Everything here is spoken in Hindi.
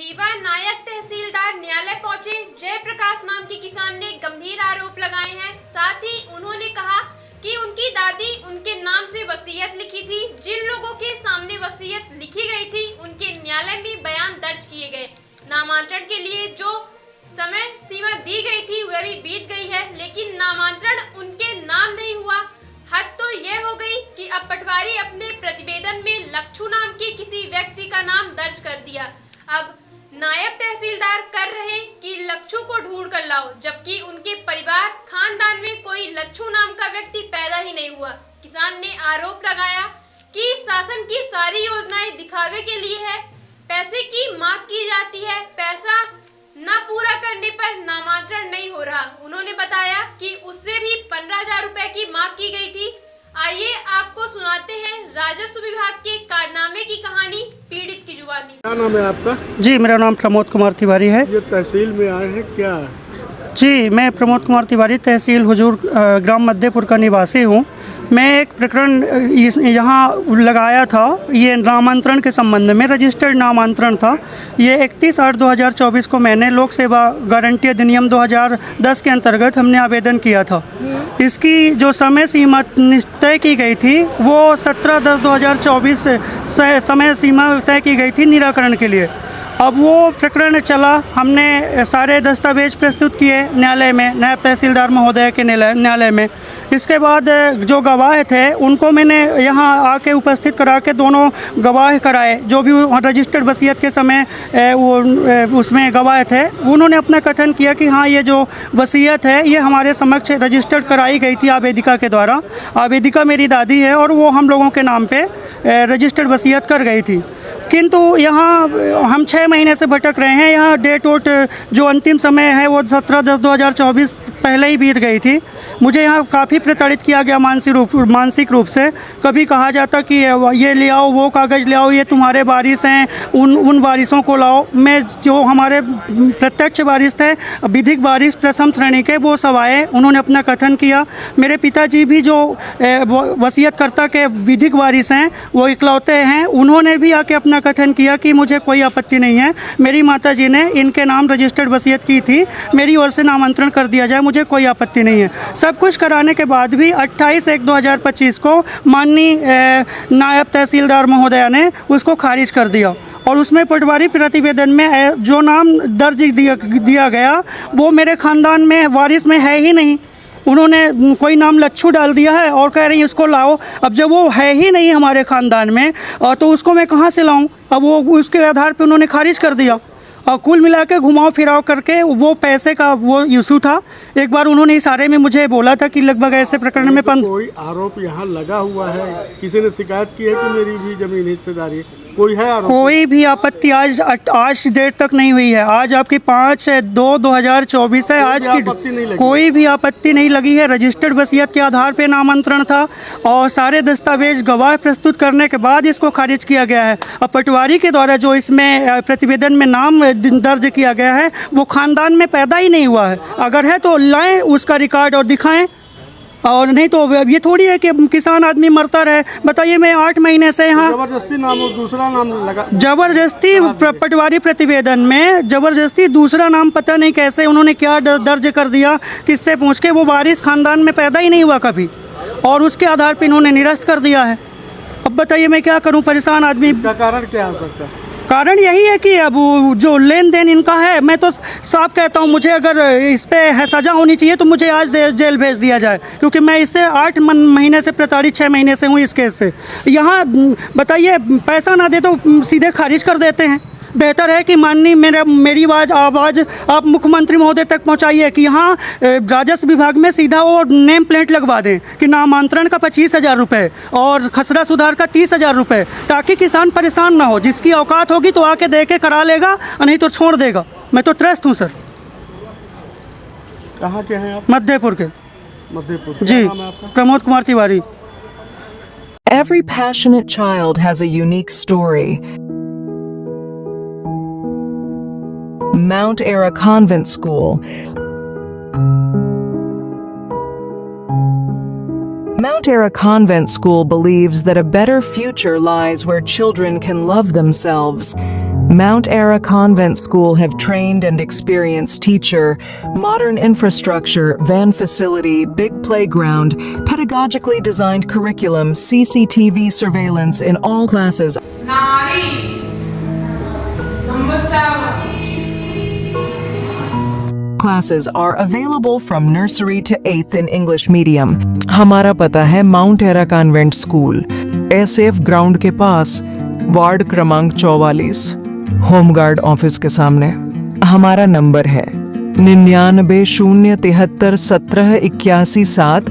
रीवा नायक तहसीलदार न्यायालय पहुंचे। जयप्रकाश नाम के किसान ने गंभीर आरोप लगाए हैं। साथ ही उन्होंने कहा कि उनकी दादी उनके नाम से वसीयत लिखी थी। जिन लोगों के सामने वसीयत लिखी गई थी उनके न्यायालय में बयान दर्ज किए गए। नामांतरण के लिए जो समय सीमा दी गई थी वह भी बीत गई है, लेकिन नामांतरण उनके नाम नहीं हुआ। हद तो यह हो गई कि अब पटवारी अपने प्रतिवेदन में लक्षू नाम के किसी व्यक्ति का नाम दर्ज कर दिया। अब नायब तहसीलदार कर रहे कि लक्षू को ढूंढ कर लाओ, जबकि उनके परिवार खानदान में कोई लक्षू नाम का व्यक्ति पैदा ही नहीं हुआ। किसान ने आरोप लगाया कि शासन की सारी योजनाएं दिखावे के लिए है, पैसे की मांग की जाती है, पैसा न पूरा करने पर नामांतरण नहीं हो रहा। उन्होंने बताया कि उससे भी 15,000 रुपए की मांग की गई थी। आइए आपको सुनाते हैं राजस्व विभाग के कारनामे की कहानी पीड़ित की जुबानी। क्या नाम है आपका? जी, मेरा नाम प्रमोद कुमार तिवारी है। ये तहसील में आए हैं क्या? जी, मैं प्रमोद कुमार तिवारी तहसील हुजूर ग्राम मध्यपुर का निवासी हूँ। मैं एक प्रकरण यहाँ लगाया था, ये नामांतरण के संबंध में रजिस्टर्ड नामांतरण था। ये 31/8/2024 को मैंने लोक सेवा गारंटी अधिनियम 2010 के अंतर्गत हमने आवेदन किया था। इसकी जो समय सीमा तय की गई थी वो 17/10/2024 समय सीमा तय की गई थी निराकरण के लिए। अब वो प्रकरण चला, हमने सारे दस्तावेज प्रस्तुत किए न्यायालय में, नायब तहसीलदार महोदय के न्यायालय में। इसके बाद जो गवाह थे उनको मैंने यहाँ आके उपस्थित करा के दोनों गवाह कराए, जो भी रजिस्टर्ड वसीयत के समय वो उसमें गवाह थे। उन्होंने अपना कथन किया कि हाँ, ये जो वसीयत है ये हमारे समक्ष रजिस्टर्ड कराई गई थी आवेदिका के द्वारा। आवेदिका मेरी दादी है और वो हम लोगों के नाम पे रजिस्टर्ड वसीयत कर गई थी। किंतु यहाँ हम 6 महीने से भटक रहे हैं। यहाँ डेट वोट जो अंतिम समय है वो 17/10/2024 पहले ही बीत गई थी। मुझे यहाँ काफ़ी प्रताड़ित किया गया मानसिक रूप से। कभी कहा जाता कि ये ले आओ, वो कागज़ ले आओ, ये तुम्हारे वारिस हैं, उन वारिसों को लाओ। मैं जो हमारे प्रत्यक्ष वारिस थे, विधिक वारिस प्रथम श्रेणी के, वो सब आए, उन्होंने अपना कथन किया। मेरे पिताजी भी जो वसीयतकर्ता के विधिक वारिस हैं, वो इकलौते हैं, उन्होंने भी आके अपना कथन किया कि मुझे कोई आपत्ति नहीं है, मेरी माताजी ने इनके नाम रजिस्टर्ड वसीयत की थी, मेरी ओर से नामांतरण कर दिया जाए, मुझे कोई आपत्ति नहीं है। सब कुछ कराने के बाद भी 28/1/2025 को माननीय नायब तहसीलदार महोदया ने उसको खारिज कर दिया। और उसमें पटवारी प्रतिवेदन में जो नाम दर्ज दिया गया वो मेरे ख़ानदान में वारिस में है ही नहीं। उन्होंने कोई नाम लच्छू डाल दिया है और कह रही हैं इसको लाओ। अब जब वो है ही नहीं हमारे ख़ानदान में तो उसको मैं कहाँ से लाऊं? अब वो उसके आधार पे उन्होंने खारिज कर दिया। और कुल मिला के घुमाव फिराव करके वो पैसे का वो इशू था। एक बार उन्होंने इशारे में मुझे बोला था कि लगभग ऐसे प्रकरण में कोई आरोप यहाँ लगा हुआ है, किसी ने शिकायत की है कि मेरी भी जमीन हिस्सेदारी है, कोई है आरोप? कोई भी आपत्ति आज डेट तक नहीं हुई है। आज आपकी 5/2/2024 है। आज की कोई भी आपत्ति नहीं लगी है। रजिस्टर्ड वसीयत के आधार पे नामांतरण था और सारे दस्तावेज गवाह प्रस्तुत करने के बाद इसको खारिज किया गया है। अब पटवारी के द्वारा जो इसमें प्रतिवेदन में नाम दर्ज किया गया है वो खानदान में पैदा ही नहीं हुआ है। अगर है तो लाएं उसका रिकॉर्ड और दिखाएं, और नहीं तो ये थोड़ी है कि किसान आदमी मरता रहे। बताइए, मैं 8 महीने से यहाँ जबरदस्ती नाम और दूसरा नाम लगा, जबरदस्ती पटवारी प्रतिवेदन में जबरदस्ती दूसरा नाम पता नहीं कैसे उन्होंने क्या दर्ज कर दिया, किससे पूछ के। वो वारिस खानदान में पैदा ही नहीं हुआ कभी और उसके आधार पर इन्होंने निरस्त कर दिया है। अब बताइए मैं क्या करूँ, परेशान आदमी। इसका कारण क्या हो सकता है? कारण यही है कि अब जो लेन देन इनका है, मैं तो साफ कहता हूँ, मुझे अगर इस पे सज़ा होनी चाहिए तो मुझे आज जेल भेज दिया जाए, क्योंकि मैं इससे 8 महीने से प्रताड़ित 6 महीने से हूँ इस केस से। यहाँ बताइए, पैसा ना दे तो सीधे खारिज कर देते हैं। बेहतर है कि माननीय मेरी आवाज़ आप मुख्यमंत्री महोदय तक पहुंचाइए कि यहाँ राजस्व विभाग में सीधा वो नेम प्लेट लगवा दें कि नामांतरण का 25,000 रुपये और खसरा सुधार का 30,000 रुपये, ताकि किसान परेशान ना हो। जिसकी औकात होगी तो आके दे के करा लेगा, नहीं तो छोड़ देगा। मैं तो त्रस्त हूँ सर। कहाँ के हैं आप? मध्यपुर के। मध्यपुर जी, Pramod Kumar Tiwari. Every passionate child has a unique story. Mount Ara Convent School. Mount Ara Convent School believes that a better future lies where children can love themselves, Mount Era Convent School have trained and experienced teacher, modern infrastructure, van facility, big playground, pedagogically designed curriculum, CCTV surveillance in all classes. Nari. Number 7. Classes are available from nursery to 8th in English medium. हमारा पता है mount era convent school, SF ground के पास, वार्ड क्रमांक 44, होमगार्ड ऑफिस के सामने। हमारा नंबर है 99 073 17 81 7।